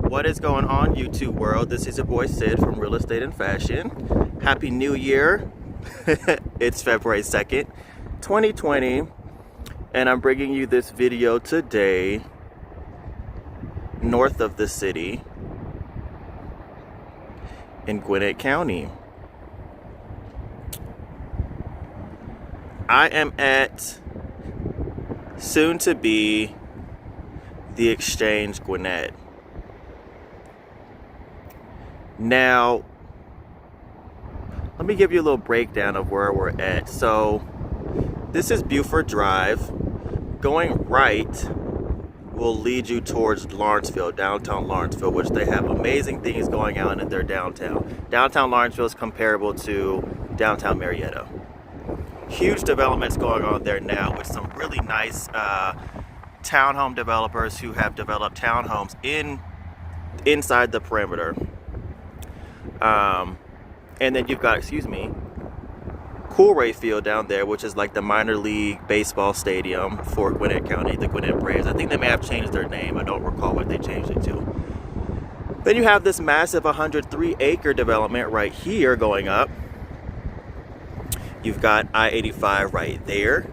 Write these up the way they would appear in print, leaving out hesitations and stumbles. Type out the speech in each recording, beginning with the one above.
What is going on, YouTube world? This is your boy Sid from Real Estate and Fashion. Happy New Year. It's February 2nd, 2020, and I'm bringing you this video today north of the city in Gwinnett County. I am at soon to be the Exchange Gwinnett. Now, let me give you a little breakdown of where we're at. So, this is Buford Drive. Going right will lead you towards Lawrenceville, downtown Lawrenceville, which they have amazing things going on in their downtown. Downtown Lawrenceville is comparable to downtown Marietta. Huge developments going on there now with some really nice townhome developers who have developed townhomes inside the perimeter. And then you've got, Coolray Field down there, which is like the minor league baseball stadium for Gwinnett County, the Gwinnett Braves. I think they may have changed their name. I don't recall what they changed it to. Then you have this massive 103-acre development right here going up. You've got I-85 right there.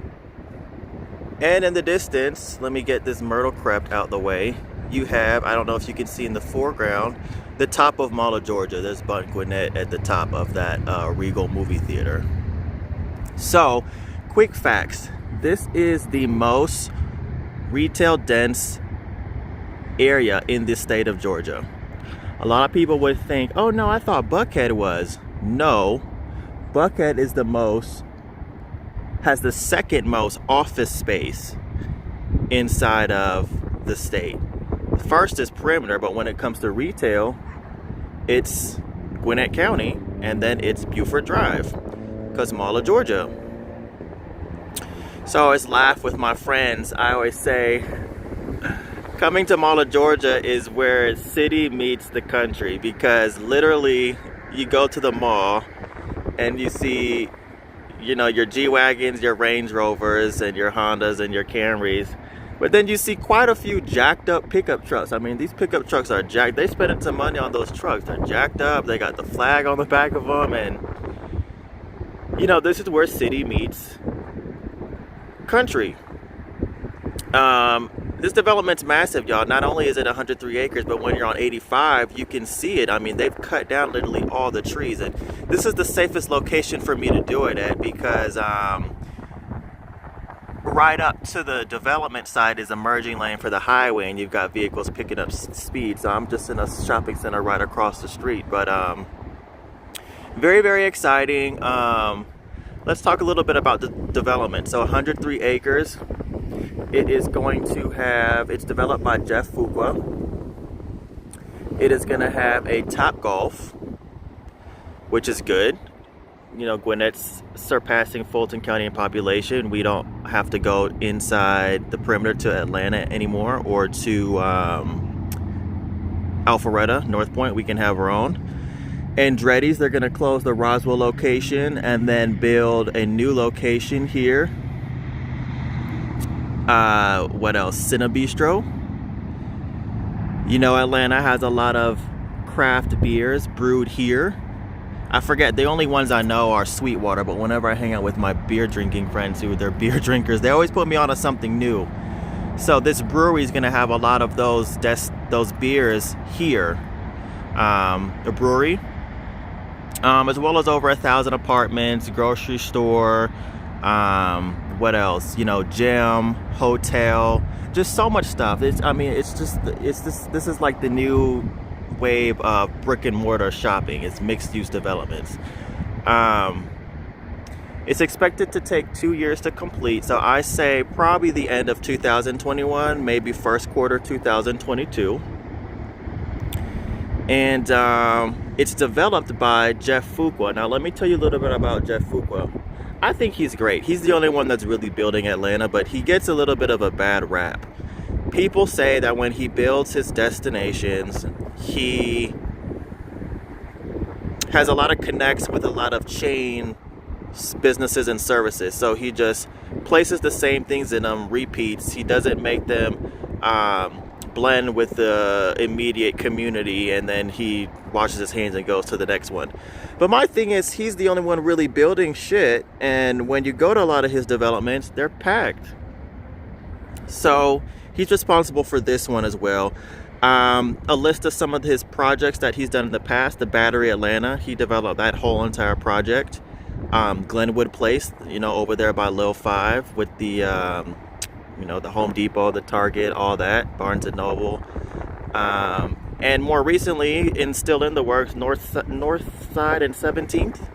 And in the distance, let me get this Myrtle Crepe out the way. You have, I don't know if you can see in the foreground, the top of Mall of Georgia. There's Bun Gwinnett at the top of that Regal movie theater. So, quick facts. This is the most retail dense area in the state of Georgia. A lot of people would think, oh no, I thought Buckhead was. No, Buckhead is has the second most office space inside of the state. First is perimeter, but when it comes to retail, it's Gwinnett County, and then it's Buford Drive, because Mall of Georgia. So I always laugh with my friends. I always say, coming to Mall of Georgia is where city meets the country, because literally you go to the mall and you see, your G-Wagons, your Range Rovers, and your Hondas, and your Camrys. But then you see quite a few jacked up pickup trucks. I mean, these pickup trucks are jacked. They spending some money on those trucks. They're jacked up. They got the flag on the back of them. And, this is where city meets country. This development's massive, y'all. Not only is it 103 acres, but when you're on 85, you can see it. I mean, they've cut down literally all the trees. And this is the safest location for me to do it at, because right up to the development side is a merging lane for the highway, and you've got vehicles picking up speed. So I'm just in a shopping center right across the street. But very, very exciting. Let's talk a little bit about the development. So 103 acres. It is going to have, it's developed by Jeff Fuqua. It is going to have a Topgolf, which is good. Gwinnett's surpassing Fulton County in population. We don't have to go inside the perimeter to Atlanta anymore, or to Alpharetta, North Point. We can have our own. Andretti's, they're going to close the Roswell location and then build a new location here. What else? Cinnabistro. Atlanta has a lot of craft beers brewed here. I forget, the only ones I know are Sweetwater, but whenever I hang out with my beer drinking friends who they're beer drinkers, they always put me on to something new. So this brewery is going to have a lot of those beers here. A brewery, as well as over 1,000 apartments, grocery store, what else? Gym, hotel, just so much stuff. This is like the new wave of brick and mortar shopping. It's mixed use developments. It's expected to take 2 years to complete, so I say probably the end of 2021, maybe first quarter 2022. And it's developed by Jeff Fuqua. Now let me tell you a little bit about Jeff Fuqua. I think he's great. He's the only one that's really building Atlanta, but he gets a little bit of a bad rap. People say that when he builds his destinations, he has a lot of connects with a lot of chain businesses and services. So he just places the same things in them, repeats. He doesn't make them blend with the immediate community, and then he washes his hands and goes to the next one. But my thing is, he's the only one really building shit, and when you go to a lot of his developments, they're packed. So he's responsible for this one as well. A list of some of his projects that he's done in the past. The Battery Atlanta, he developed that whole entire project. Glenwood Place, you know, over there by Lil 5 with the you know, the Home Depot, the Target, all that, Barnes and Noble. And more recently, still in the works, North Side and 17th.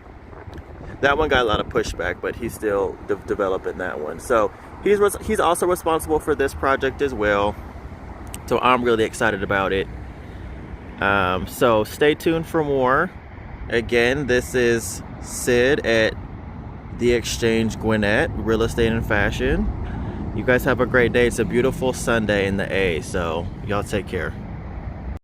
That one got a lot of pushback, but he's still developing that one. So he's also responsible for this project as well. So I'm really excited about it. So stay tuned for more. Again, this is Sid at The Exchange Gwinnett, Real Estate and Fashion. You guys have a great day. It's a beautiful Sunday in the A, so y'all take care.